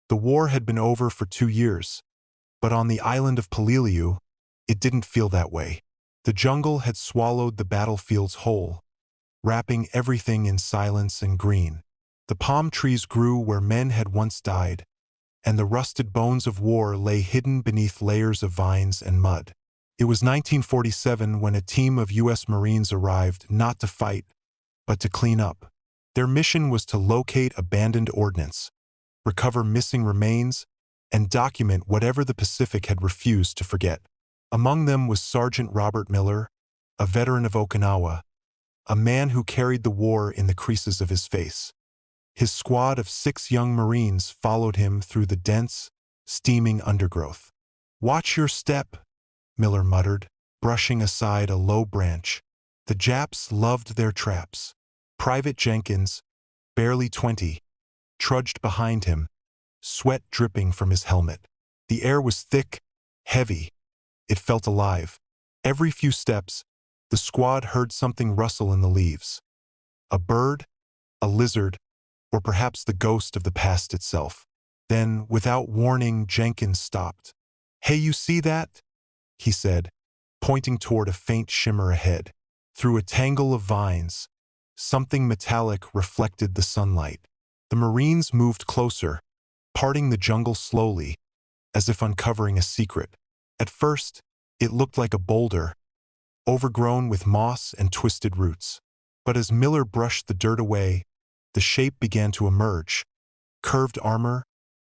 The war had been over for 2 years, but on the island of Peleliu, it didn't feel that way. The jungle had swallowed the battlefields whole, wrapping everything in silence and green. The palm trees grew where men had once died, and the rusted bones of war lay hidden beneath layers of vines and mud. It was 1947 when a team of U.S. Marines arrived not to fight, but to clean up. Their mission was to locate abandoned ordnance, recover missing remains, and document whatever the Pacific had refused to forget. Among them was Sergeant Robert Miller, a veteran of Okinawa, a man who carried the war in the creases of his face. His squad of 6 young Marines followed him through the dense, steaming undergrowth. "Watch your step," Miller muttered, brushing aside a low branch. The Japs loved their traps. Private Jenkins, barely 20, trudged behind him, sweat dripping from his helmet. The air was thick, heavy. It felt alive. Every few steps, the squad heard something rustle in the leaves. A bird, a lizard, or perhaps the ghost of the past itself. Then, without warning, Jenkins stopped. "Hey, you see that?" he said, pointing toward a faint shimmer ahead. Through a tangle of vines, something metallic reflected the sunlight. The Marines moved closer, parting the jungle slowly, as if uncovering a secret. At first, it looked like a boulder, overgrown with moss and twisted roots. But as Miller brushed the dirt away, the shape began to emerge. Curved armor,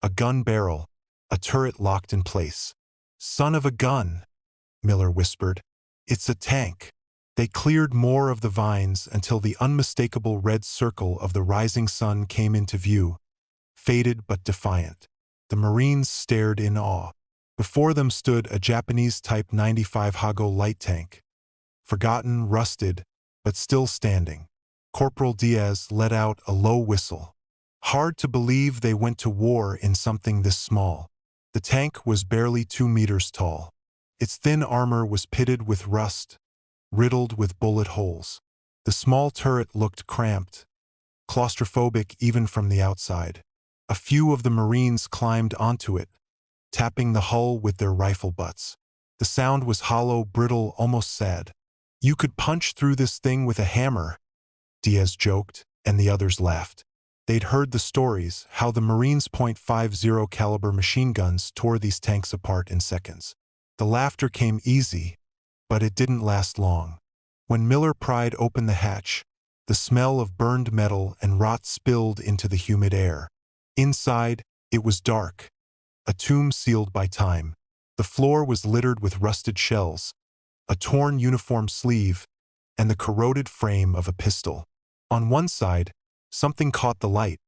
a gun barrel, a turret locked in place. "Son of a gun," Miller whispered. "It's a tank." They cleared more of the vines until the unmistakable red circle of the rising sun came into view, faded but defiant. The Marines stared in awe. Before them stood a Japanese Type 95 Hago light tank, forgotten, rusted, but still standing. Corporal Diaz let out a low whistle. Hard to believe they went to war in something this small. The tank was barely 2 meters tall. Its thin armor was pitted with rust, riddled with bullet holes. The small turret looked cramped, claustrophobic even from the outside. A few of the Marines climbed onto it, tapping the hull with their rifle butts. The sound was hollow, brittle, almost sad. "You could punch through this thing with a hammer," Diaz joked, and the others laughed. They'd heard the stories, how the Marines' .50 caliber machine guns tore these tanks apart in seconds. The laughter came easy, but it didn't last long. When Miller pried open the hatch, the smell of burned metal and rot spilled into the humid air. Inside, it was dark, a tomb sealed by time. The floor was littered with rusted shells, a torn uniform sleeve, and the corroded frame of a pistol. On one side, something caught the light,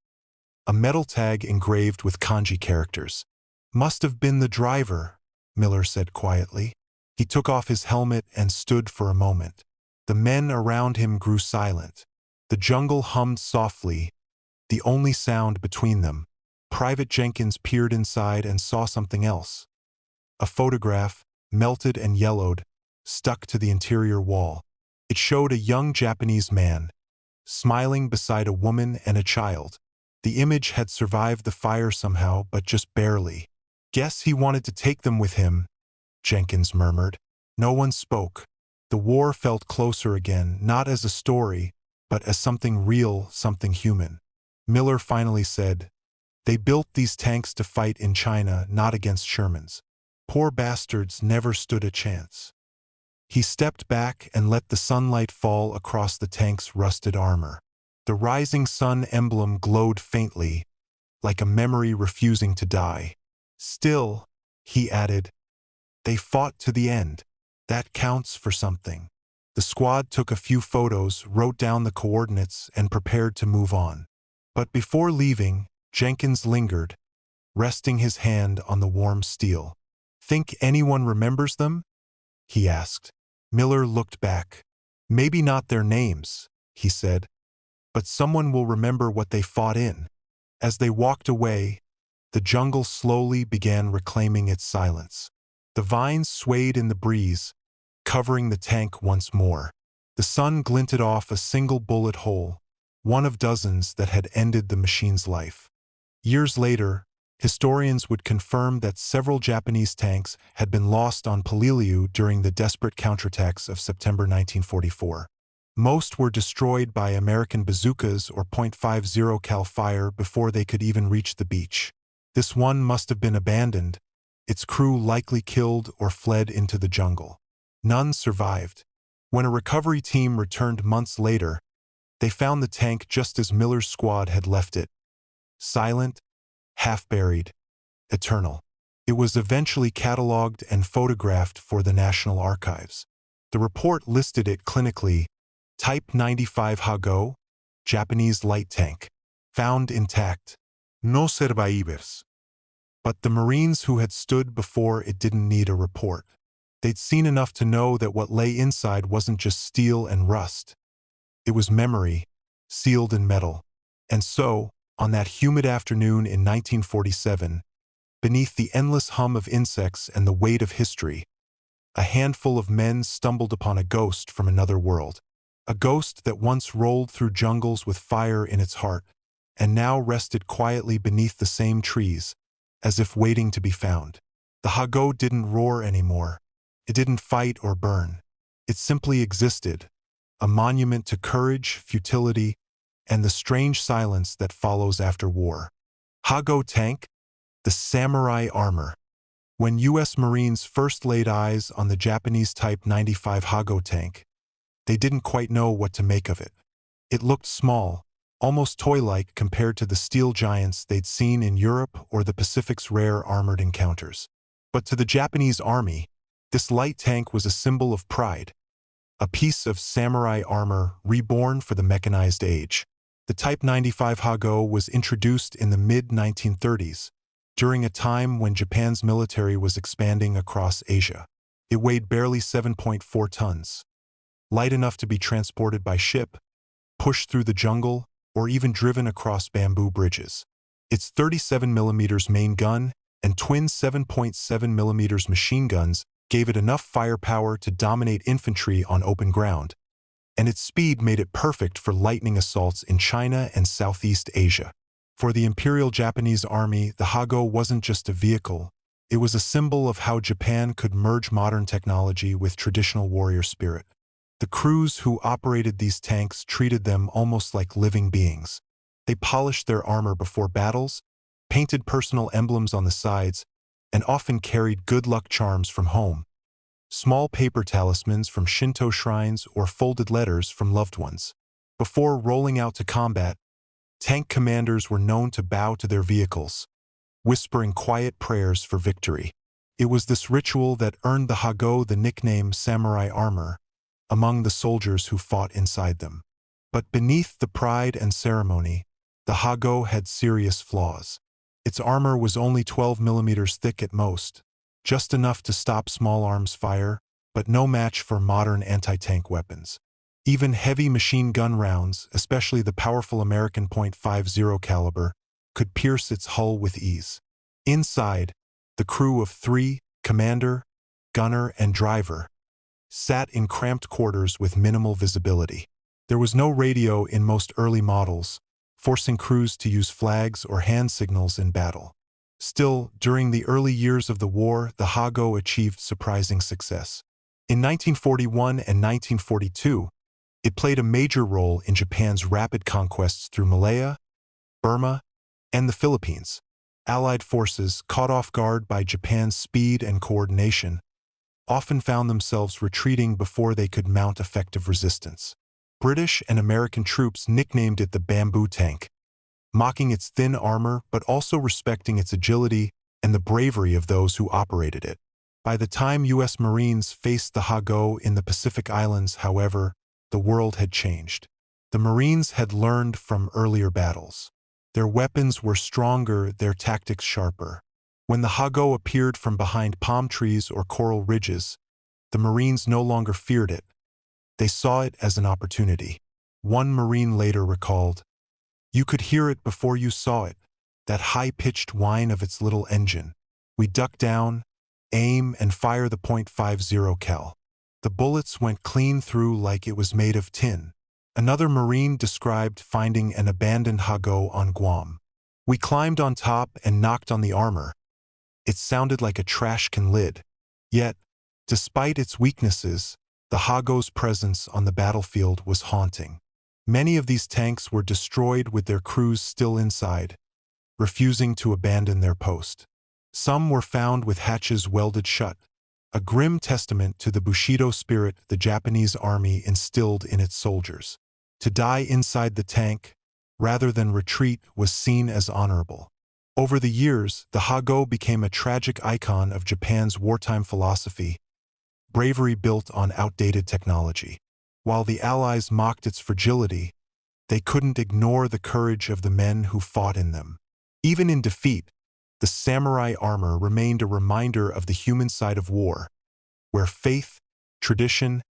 a metal tag engraved with kanji characters. "Must have been the driver," Miller said quietly. He took off his helmet and stood for a moment. The men around him grew silent. The jungle hummed softly, the only sound between them. Private Jenkins peered inside and saw something else. A photograph, melted and yellowed, stuck to the interior wall. It showed a young Japanese man, smiling beside a woman and a child. The image had survived the fire somehow, but just barely. "Guess he wanted to take them with him," Jenkins murmured. No one spoke. The war felt closer again, not as a story, but as something real, something human. Miller finally said, "They built these tanks to fight in China, not against Shermans. Poor bastards never stood a chance." He stepped back and let the sunlight fall across the tank's rusted armor. The rising sun emblem glowed faintly, like a memory refusing to die. "Still," he added, "they fought to the end. That counts for something." The squad took a few photos, wrote down the coordinates, and prepared to move on. But before leaving, Jenkins lingered, resting his hand on the warm steel. "Think anyone remembers them?" he asked. Miller looked back. "Maybe not their names," he said, "but someone will remember what they fought in." As they walked away, the jungle slowly began reclaiming its silence. The vines swayed in the breeze, covering the tank once more. The sun glinted off a single bullet hole, one of dozens that had ended the machine's life. Years later, Historians would confirm that several Japanese tanks had been lost on Peleliu during the desperate counterattacks of September 1944. Most were destroyed by American bazookas or .50 cal fire before they could even reach the beach. This one must have been abandoned, its crew likely killed or fled into the jungle. None survived. When a recovery team returned months later, they found the tank just as Miller's squad had left it. Silent, half-buried, eternal. It was eventually catalogued and photographed for the National Archives. The report listed it clinically, Type 95 Hago, Japanese light tank, found intact. No survivors. But the Marines who had stood before it didn't need a report. They'd seen enough to know that what lay inside wasn't just steel and rust. It was memory, sealed in metal. And so, on that humid afternoon in 1947, beneath the endless hum of insects and the weight of history, a handful of men stumbled upon a ghost from another world. A ghost that once rolled through jungles with fire in its heart, and now rested quietly beneath the same trees, as if waiting to be found. The Hago didn't roar anymore. It didn't fight or burn. It simply existed, a monument to courage, futility, and the strange silence that follows after war. Hago tank, the samurai armor. When U.S. Marines first laid eyes on the Japanese Type 95 Hago tank, they didn't quite know what to make of it. It looked small, almost toy-like compared to the steel giants they'd seen in Europe or the Pacific's rare armored encounters. But to the Japanese army, this light tank was a symbol of pride, a piece of samurai armor reborn for the mechanized age. The Type 95 Hago was introduced in the mid-1930s, during a time when Japan's military was expanding across Asia. It weighed barely 7.4 tons, light enough to be transported by ship, pushed through the jungle, or even driven across bamboo bridges. Its 37mm main gun and twin 7.7mm machine guns gave it enough firepower to dominate infantry on open ground, and its speed made it perfect for lightning assaults in China and Southeast Asia. For the Imperial Japanese Army, the Hago wasn't just a vehicle. It was a symbol of how Japan could merge modern technology with traditional warrior spirit. The crews who operated these tanks treated them almost like living beings. They polished their armor before battles, painted personal emblems on the sides, and often carried good luck charms from home. Small paper talismans from Shinto shrines or folded letters from loved ones. Before rolling out to combat, tank commanders were known to bow to their vehicles, whispering quiet prayers for victory. It was this ritual that earned the Hago the nickname samurai armor among the soldiers who fought inside them. But beneath the pride and ceremony, the Hago had serious flaws. Its armor was only 12mm thick at most, just enough to stop small arms fire, but no match for modern anti-tank weapons. Even heavy machine gun rounds, especially the powerful American .50 caliber, could pierce its hull with ease. Inside, the crew of 3, commander, gunner, and driver, sat in cramped quarters with minimal visibility. There was no radio in most early models, forcing crews to use flags or hand signals in battle. Still, during the early years of the war, the Hago achieved surprising success. In 1941 and 1942, it played a major role in Japan's rapid conquests through Malaya, Burma, and the Philippines. Allied forces, caught off guard by Japan's speed and coordination, often found themselves retreating before they could mount effective resistance. British and American troops nicknamed it the bamboo tank, mocking its thin armor but also respecting its agility and the bravery of those who operated it. By the time U.S. Marines faced the Hago in the Pacific Islands, however, the world had changed. The Marines had learned from earlier battles. Their weapons were stronger, their tactics sharper. When the Hago appeared from behind palm trees or coral ridges, the Marines no longer feared it. They saw it as an opportunity. One Marine later recalled, "You could hear it before you saw it, that high-pitched whine of its little engine. We duck down, aim, and fire the .50 cal. The bullets went clean through like it was made of tin." Another Marine described finding an abandoned Hago on Guam. We climbed on top and knocked on the armor. It sounded like a trash can lid. Yet, despite its weaknesses, the Hago's presence on the battlefield was haunting. Many of these tanks were destroyed with their crews still inside, refusing to abandon their post. Some were found with hatches welded shut, a grim testament to the Bushido spirit the Japanese army instilled in its soldiers. To die inside the tank, rather than retreat, was seen as honorable. Over the years, the Hago became a tragic icon of Japan's wartime philosophy, bravery built on outdated technology. While the Allies mocked its fragility, they couldn't ignore the courage of the men who fought in them. Even in defeat, the samurai armor remained a reminder of the human side of war, where faith, tradition,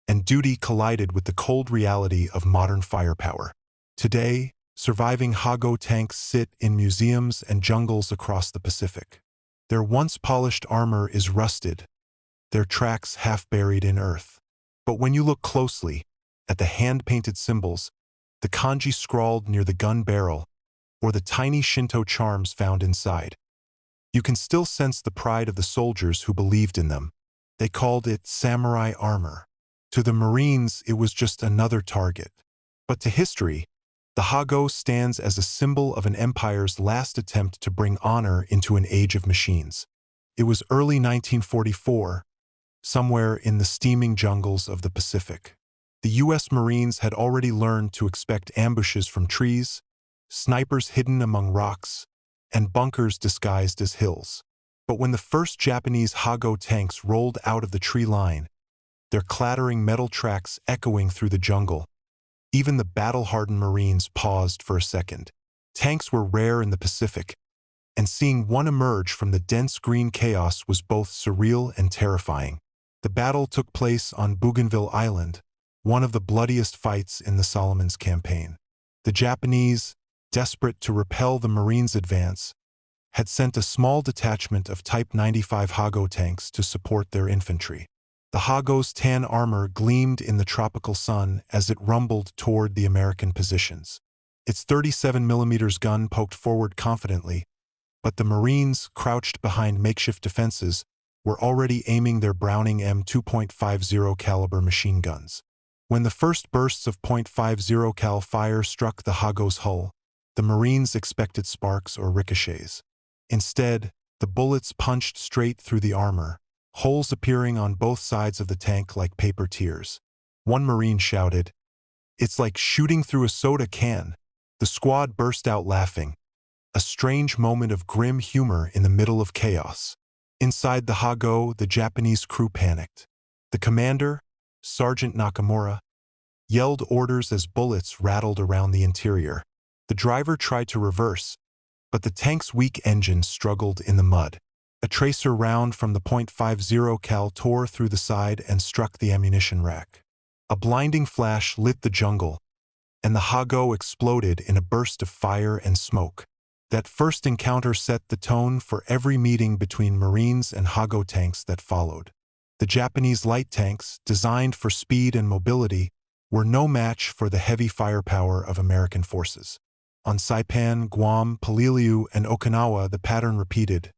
and duty collided with the cold reality of modern firepower. Today, surviving Hago tanks sit in museums and jungles across the Pacific. Their once polished armor is rusted, their tracks half buried in earth. But when you look closely at the hand-painted symbols, the kanji scrawled near the gun barrel, or the tiny Shinto charms found inside, you can still sense the pride of the soldiers who believed in them. They called it samurai armor. To the Marines, it was just another target. But to history, the Hago stands as a symbol of an empire's last attempt to bring honor into an age of machines. It was early 1944, somewhere in the steaming jungles of the Pacific. The U.S. Marines had already learned to expect ambushes from trees, snipers hidden among rocks, and bunkers disguised as hills. But when the first Japanese Hago tanks rolled out of the tree line, their clattering metal tracks echoing through the jungle, even the battle-hardened Marines paused for a second. Tanks were rare in the Pacific, and seeing one emerge from the dense green chaos was both surreal and terrifying. The battle took place on Bougainville Island, one of the bloodiest fights in the Solomons campaign. The Japanese, desperate to repel the Marines' advance, had sent a small detachment of Type 95 Hago tanks to support their infantry. The Hago's tan armor gleamed in the tropical sun as it rumbled toward the American positions. Its 37mm gun poked forward confidently, but the Marines, crouched behind makeshift defenses, were already aiming their Browning M2.50 caliber machine guns. When the first bursts of .50 cal fire struck the Hago's hull, the Marines expected sparks or ricochets. Instead, the bullets punched straight through the armor, holes appearing on both sides of the tank like paper tears. One Marine shouted, "It's like shooting through a soda can." The squad burst out laughing, a strange moment of grim humor in the middle of chaos. Inside the Hago, the Japanese crew panicked. The commander, Sergeant Nakamura, yelled orders as bullets rattled around the interior. The driver tried to reverse, but the tank's weak engine struggled in the mud. A tracer round from the .50 cal tore through the side and struck the ammunition rack. A blinding flash lit the jungle, and the Hago exploded in a burst of fire and smoke. That first encounter set the tone for every meeting between Marines and Hago tanks that followed. The Japanese light tanks, designed for speed and mobility, were no match for the heavy firepower of American forces. On Saipan, Guam, Peleliu, and Okinawa, the pattern repeated.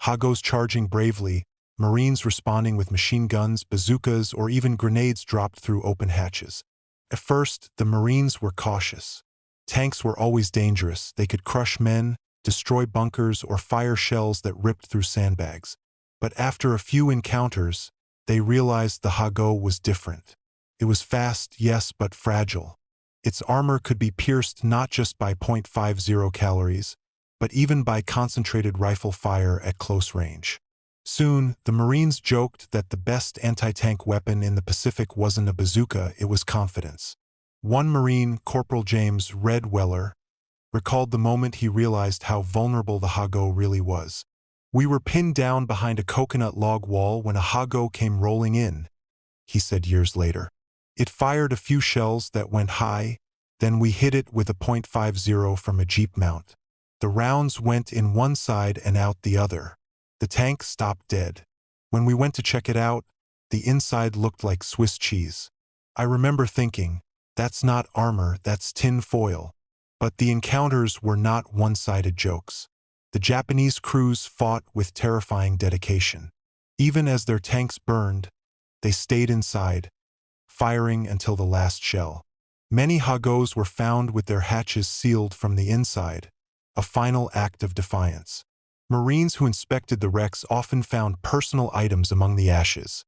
Hagos charging bravely, Marines responding with machine guns, bazookas, or even grenades dropped through open hatches. At first, the Marines were cautious. Tanks were always dangerous. They could crush men, destroy bunkers, or fire shells that ripped through sandbags. But after a few encounters, they realized the Hago was different. It was fast, yes, but fragile. Its armor could be pierced not just by .50 calories, but even by concentrated rifle fire at close range. Soon, the Marines joked that the best anti-tank weapon in the Pacific wasn't a bazooka, it was confidence. One Marine, Corporal James Red Weller, recalled the moment he realized how vulnerable the Hago really was. "We were pinned down behind a coconut log wall when a Hago came rolling in," he said years later. "It fired a few shells that went high, then we hit it with a .50 from a Jeep mount. The rounds went in one side and out the other. The tank stopped dead. When we went to check it out, the inside looked like Swiss cheese. I remember thinking, that's not armor, that's tin foil." But the encounters were not one-sided jokes. The Japanese crews fought with terrifying dedication. Even as their tanks burned, they stayed inside, firing until the last shell. Many Hagos were found with their hatches sealed from the inside, a final act of defiance. Marines who inspected the wrecks often found personal items among the ashes.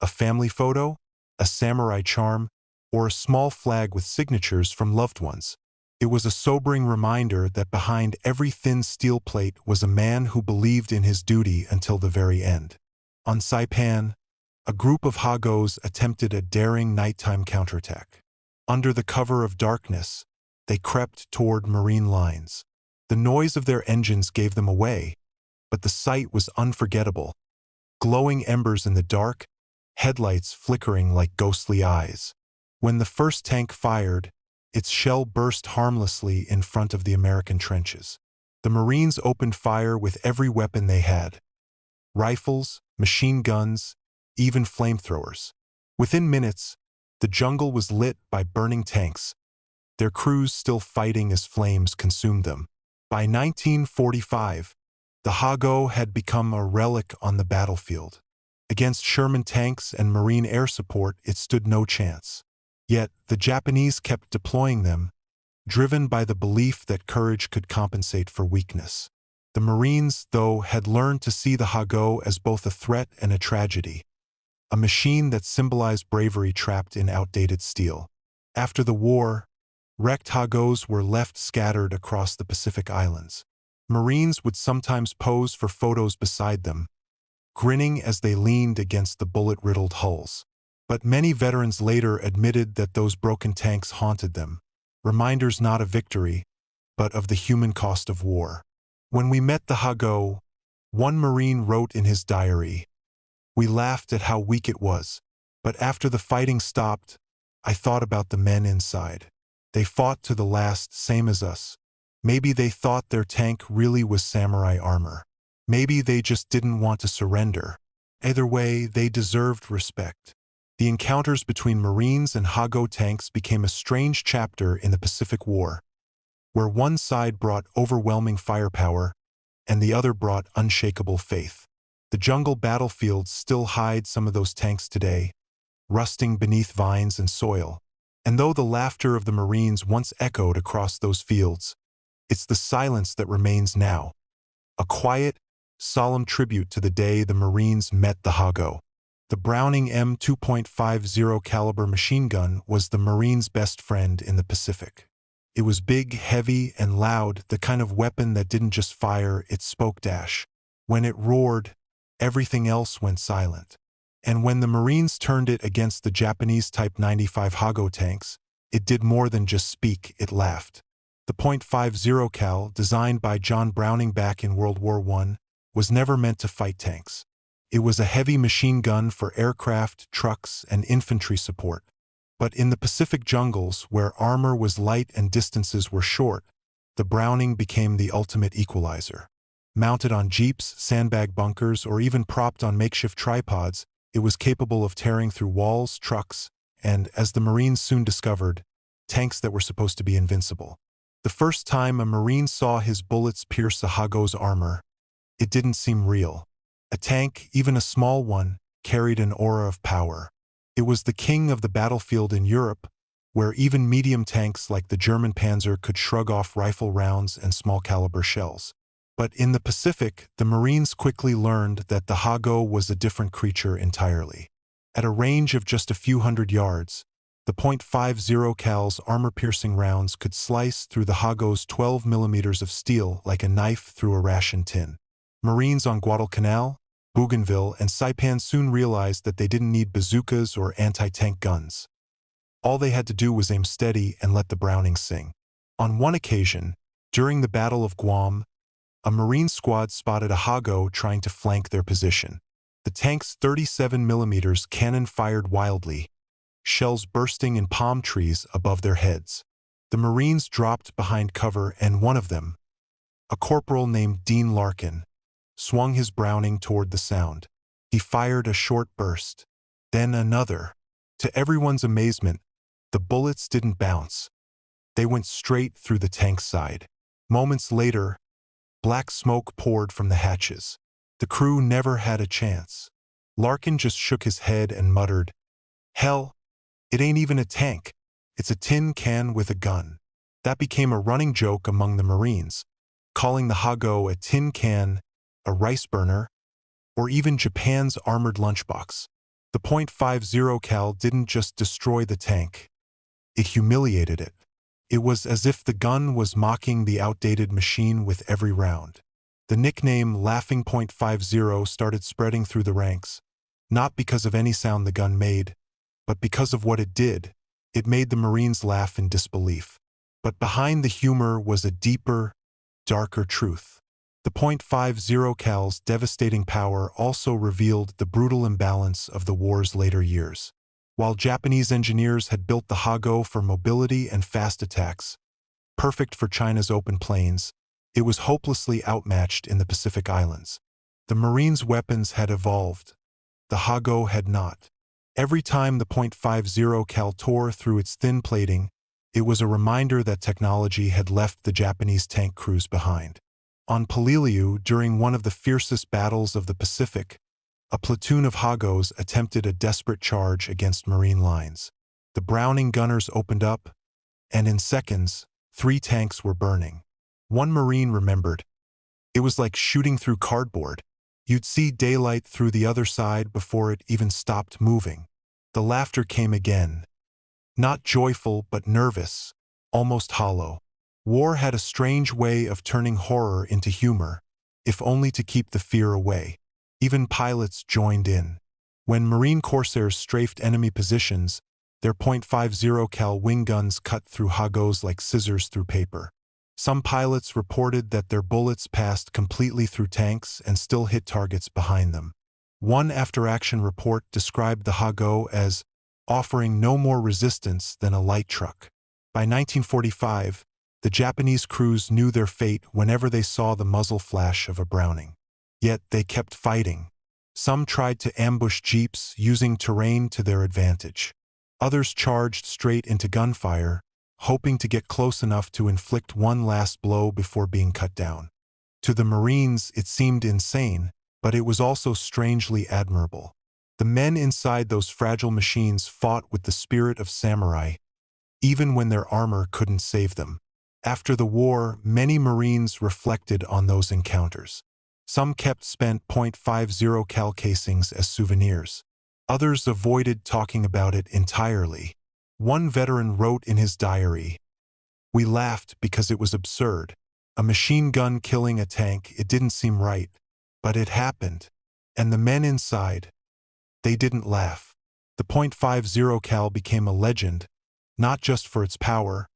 A family photo, a samurai charm, or a small flag with signatures from loved ones. It was a sobering reminder that behind every thin steel plate was a man who believed in his duty until the very end. On Saipan, a group of Hagos attempted a daring nighttime counterattack. Under the cover of darkness, they crept toward Marine lines. The noise of their engines gave them away, but the sight was unforgettable. Glowing embers in the dark, headlights flickering like ghostly eyes. When the first tank fired, its shell burst harmlessly in front of the American trenches. The Marines opened fire with every weapon they had. Rifles, machine guns, even flamethrowers. Within minutes, the jungle was lit by burning tanks, their crews still fighting as flames consumed them. By 1945, the Hago had become a relic on the battlefield. Against Sherman tanks and Marine air support, it stood no chance. Yet, the Japanese kept deploying them, driven by the belief that courage could compensate for weakness. The Marines, though, had learned to see the Hago as both a threat and a tragedy, a machine that symbolized bravery trapped in outdated steel. After the war, wrecked Hagos were left scattered across the Pacific Islands. Marines would sometimes pose for photos beside them, grinning as they leaned against the bullet-riddled hulls. But many veterans later admitted that those broken tanks haunted them, reminders not of victory, but of the human cost of war. When we met the Hago, one Marine wrote in his diary, "We laughed at how weak it was, but after the fighting stopped, I thought about the men inside. They fought to the last, same as us. Maybe they thought their tank really was samurai armor. Maybe they just didn't want to surrender. Either way, they deserved respect." The encounters between Marines and Hago tanks became a strange chapter in the Pacific War, where one side brought overwhelming firepower and the other brought unshakable faith. The jungle battlefields still hide some of those tanks today, rusting beneath vines and soil. And though the laughter of the Marines once echoed across those fields, it's the silence that remains now. A quiet, solemn tribute to the day the Marines met the Hago. The Browning M2.50 caliber machine gun was the Marines' best friend in the Pacific. It was big, heavy, and loud, the kind of weapon that didn't just fire, it spoke dash. When it roared, everything else went silent. And when the Marines turned it against the Japanese Type 95 Hago tanks, it did more than just speak, it laughed. The .50 cal, designed by John Browning back in World War I, was never meant to fight tanks. It was a heavy machine gun for aircraft, trucks, and infantry support. But in the Pacific jungles, where armor was light and distances were short, the Browning became the ultimate equalizer. Mounted on jeeps, sandbag bunkers, or even propped on makeshift tripods, it was capable of tearing through walls, trucks, and, as the Marines soon discovered, tanks that were supposed to be invincible. The first time a Marine saw his bullets pierce a Hago's armor, it didn't seem real. A tank, even a small one, carried an aura of power. It was the king of the battlefield in Europe, where even medium tanks like the German Panzer could shrug off rifle rounds and small-caliber shells. But in the Pacific, the Marines quickly learned that the Hago was a different creature entirely. At a range of just a few hundred yards, the .50 cal's armor-piercing rounds could slice through the Hago's 12 millimeters of steel like a knife through a ration tin. Marines on Guadalcanal, Bougainville, and Saipan soon realized that they didn't need bazookas or anti-tank guns. All they had to do was aim steady and let the Browning sing. On one occasion, during the Battle of Guam, a Marine squad spotted a Hago trying to flank their position. The tank's 37 millimeters cannon fired wildly, shells bursting in palm trees above their heads. The Marines dropped behind cover, and one of them, a corporal named Dean Larkin, swung his Browning toward the sound. He fired a short burst, then another. To everyone's amazement, the bullets didn't bounce. They went straight through the tank's side. Moments later, black smoke poured from the hatches. The crew never had a chance. Larkin just shook his head and muttered, "Hell, it ain't even a tank. It's a tin can with a gun." That became a running joke among the Marines, calling the Hago a tin can, a rice burner, or even Japan's armored lunchbox. The .50 cal didn't just destroy the tank. It humiliated it. It was as if the gun was mocking the outdated machine with every round. The nickname Laughing .50 started spreading through the ranks, not because of any sound the gun made, but because of what it did. It made the Marines laugh in disbelief. But behind the humor was a deeper, darker truth. The .50 cal's devastating power also revealed the brutal imbalance of the war's later years. While Japanese engineers had built the Hago for mobility and fast attacks, perfect for China's open plains, it was hopelessly outmatched in the Pacific Islands. The Marines' weapons had evolved. The Hago had not. Every time the .50 cal tore through its thin plating, it was a reminder that technology had left the Japanese tank crews behind. On Peleliu, during one of the fiercest battles of the Pacific, a platoon of Hagos attempted a desperate charge against Marine lines. The Browning gunners opened up, and in seconds, 3 tanks were burning. One Marine remembered, "It was like shooting through cardboard. You'd see daylight through the other side before it even stopped moving." The laughter came again. Not joyful, but nervous, almost hollow. War had a strange way of turning horror into humor, if only to keep the fear away. Even pilots joined in. When Marine corsairs strafed enemy positions, their .50 cal wing guns cut through Hagos like scissors through paper. Some pilots reported that their bullets passed completely through tanks and still hit targets behind them. One after-action report described the Hago as offering no more resistance than a light truck. By 1945, the Japanese crews knew their fate whenever they saw the muzzle flash of a Browning. Yet they kept fighting. Some tried to ambush jeeps using terrain to their advantage. Others charged straight into gunfire, hoping to get close enough to inflict one last blow before being cut down. To the Marines, it seemed insane, but it was also strangely admirable. The men inside those fragile machines fought with the spirit of samurai, even when their armor couldn't save them. After the war, many Marines reflected on those encounters. Some kept spent .50 cal casings as souvenirs. Others avoided talking about it entirely. One veteran wrote in his diary, "We laughed because it was absurd. A machine gun killing a tank, it didn't seem right. But it happened. And the men inside, they didn't laugh." The .50 cal became a legend, not just for its power,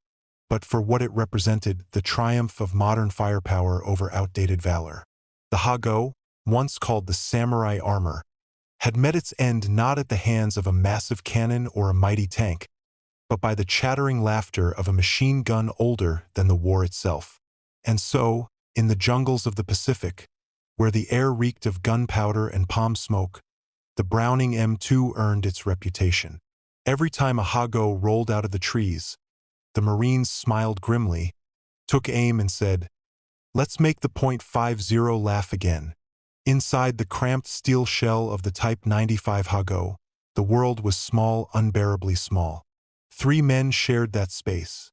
but for what it represented, the triumph of modern firepower over outdated valor. The Hago, once called the samurai armor, had met its end not at the hands of a massive cannon or a mighty tank, but by the chattering laughter of a machine gun older than the war itself. And so, in the jungles of the Pacific, where the air reeked of gunpowder and palm smoke, the Browning M2 earned its reputation. Every time a Hago rolled out of the trees, the Marines smiled grimly, took aim and said, "Let's make the .50 laugh again." Inside the cramped steel shell of the Type 95 Hago, the world was small, unbearably small. 3 men shared that space: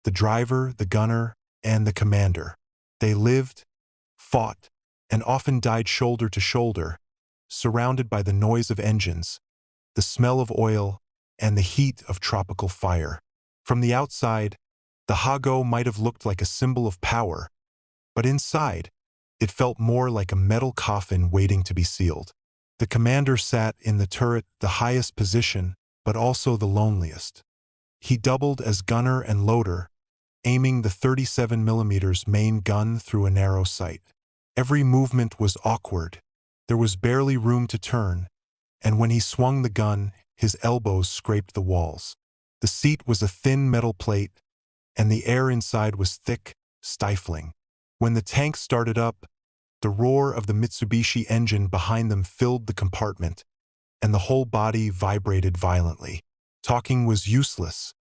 the driver, the gunner, and the commander. They lived, fought, and often died shoulder to shoulder, surrounded by the noise of engines, the smell of oil, and the heat of tropical fire. From the outside, the Hago might have looked like a symbol of power, but inside, it felt more like a metal coffin waiting to be sealed. The commander sat in the turret, the highest position, but also the loneliest. He doubled as gunner and loader, aiming the 37mm main gun through a narrow sight. Every movement was awkward. There was barely room to turn, and when he swung the gun, his elbows scraped the walls. The seat was a thin metal plate, and the air inside was thick, stifling. When the tank started up, the roar of the Mitsubishi engine behind them filled the compartment, and the whole body vibrated violently. Talking was useless.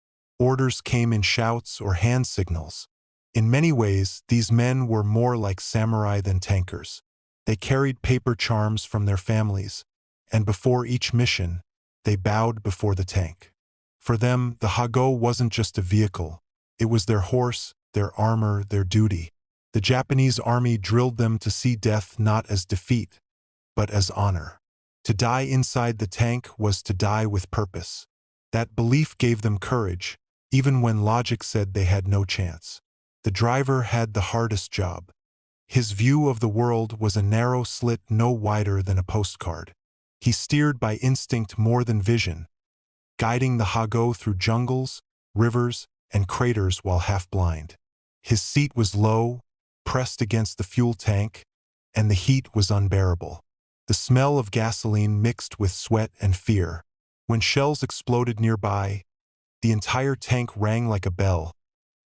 Orders came in shouts or hand signals. In many ways, these men were more like samurai than tankers. They carried paper charms from their families, and before each mission, they bowed before the tank. For them, the Hago wasn't just a vehicle. It was their horse, their armor, their duty. The Japanese army drilled them to see death not as defeat, but as honor. To die inside the tank was to die with purpose. That belief gave them courage, even when logic said they had no chance. The driver had the hardest job. His view of the world was a narrow slit no wider than a postcard. He steered by instinct more than vision, guiding the Hago through jungles, rivers, and craters while half-blind. His seat was low, pressed against the fuel tank, and the heat was unbearable. The smell of gasoline mixed with sweat and fear. When shells exploded nearby, the entire tank rang like a bell,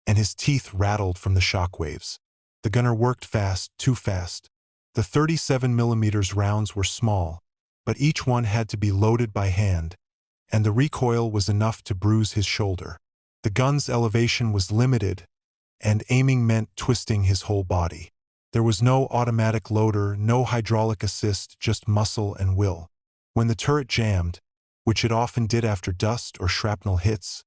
and his teeth rattled from the shockwaves. The gunner worked fast, too fast. The 37mm rounds were small, but each one had to be loaded by hand, and the recoil was enough to bruise his shoulder. The gun's elevation was limited, and aiming meant twisting his whole body. There was no automatic loader, no hydraulic assist, just muscle and will. When the turret jammed, which it often did after dust or shrapnel hits,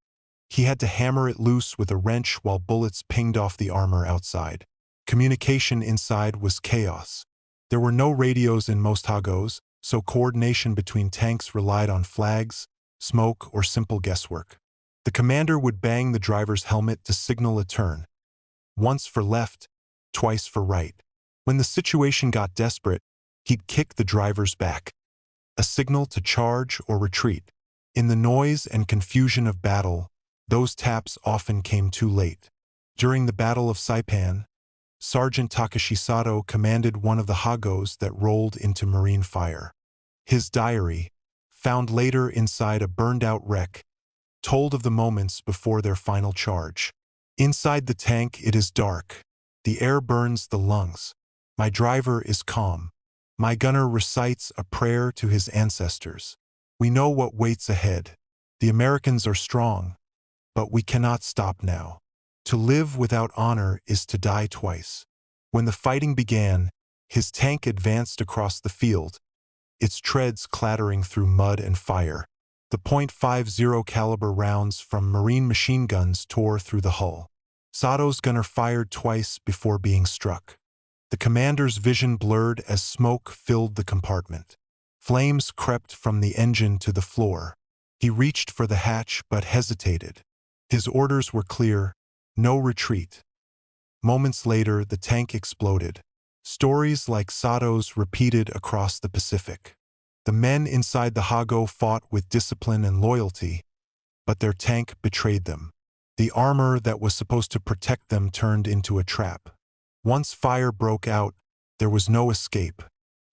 he had to hammer it loose with a wrench while bullets pinged off the armor outside. Communication inside was chaos. There were no radios in most Hagos, so coordination between tanks relied on flags, smoke, or simple guesswork. The commander would bang the driver's helmet to signal a turn. Once for left, twice for right. When the situation got desperate, he'd kick the driver's back, a signal to charge or retreat. In the noise and confusion of battle, those taps often came too late. During the Battle of Saipan, Sergeant Takashi Sato commanded one of the Hagos that rolled into Marine fire. His diary, found later inside a burned-out wreck, told of the moments before their final charge. Inside the tank it is dark. The air burns the lungs. My driver is calm. My gunner recites a prayer to his ancestors. We know what waits ahead. The Americans are strong, but we cannot stop now. To live without honor is to die twice. When the fighting began, his tank advanced across the field, its treads clattering through mud and fire. The .50 caliber rounds from Marine machine guns tore through the hull. Sato's gunner fired twice before being struck. The commander's vision blurred as smoke filled the compartment. Flames crept from the engine to the floor. He reached for the hatch but hesitated. His orders were clear: no retreat. Moments later, the tank exploded. Stories like Sato's repeated across the Pacific. The men inside the Hago fought with discipline and loyalty, but their tank betrayed them. The armor that was supposed to protect them turned into a trap. Once fire broke out, there was no escape.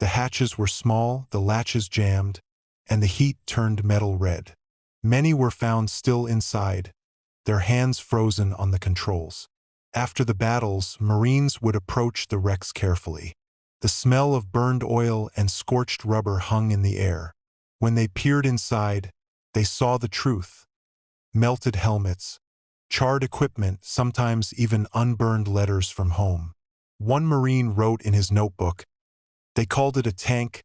The hatches were small, the latches jammed, and the heat turned metal red. Many were found still inside, their hands frozen on the controls. After the battles, Marines would approach the wrecks carefully. The smell of burned oil and scorched rubber hung in the air. When they peered inside, they saw the truth. Melted helmets, charred equipment, sometimes even unburned letters from home. One Marine wrote in his notebook, "They called it a tank,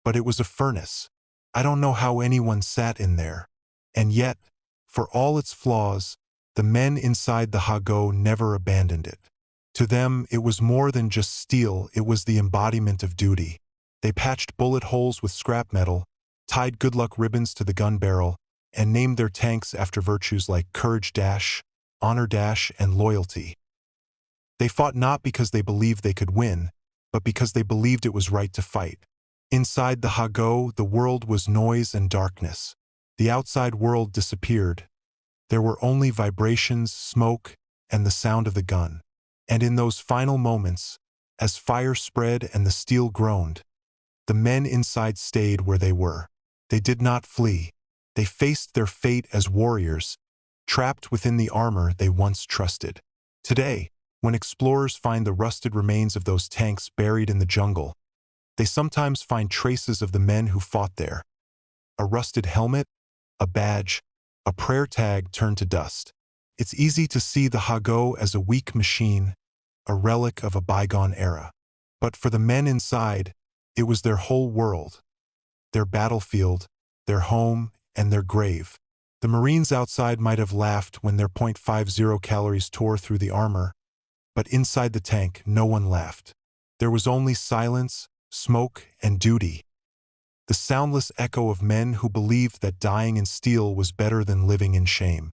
but it was a furnace. I don't know how anyone sat in there." And yet, for all its flaws, the men inside the Hago never abandoned it. To them, it was more than just steel, it was the embodiment of duty. They patched bullet holes with scrap metal, tied good luck ribbons to the gun barrel, and named their tanks after virtues like courage dash, honor dash, and loyalty. They fought not because they believed they could win, but because they believed it was right to fight. Inside the Hago, the world was noise and darkness. The outside world disappeared. There were only vibrations, smoke, and the sound of the gun. And in those final moments, as fire spread and the steel groaned, the men inside stayed where they were. They did not flee. They faced their fate as warriors, trapped within the armor they once trusted. Today, when explorers find the rusted remains of those tanks buried in the jungle, they sometimes find traces of the men who fought there. A rusted helmet, a badge, a prayer tag turned to dust. It's easy to see the Hago as a weak machine, a relic of a bygone era. But for the men inside, it was their whole world, their battlefield, their home, and their grave. The Marines outside might have laughed when their .50 calories tore through the armor, but inside the tank, no one laughed. There was only silence, smoke, and duty. The soundless echo of men who believed that dying in steel was better than living in shame.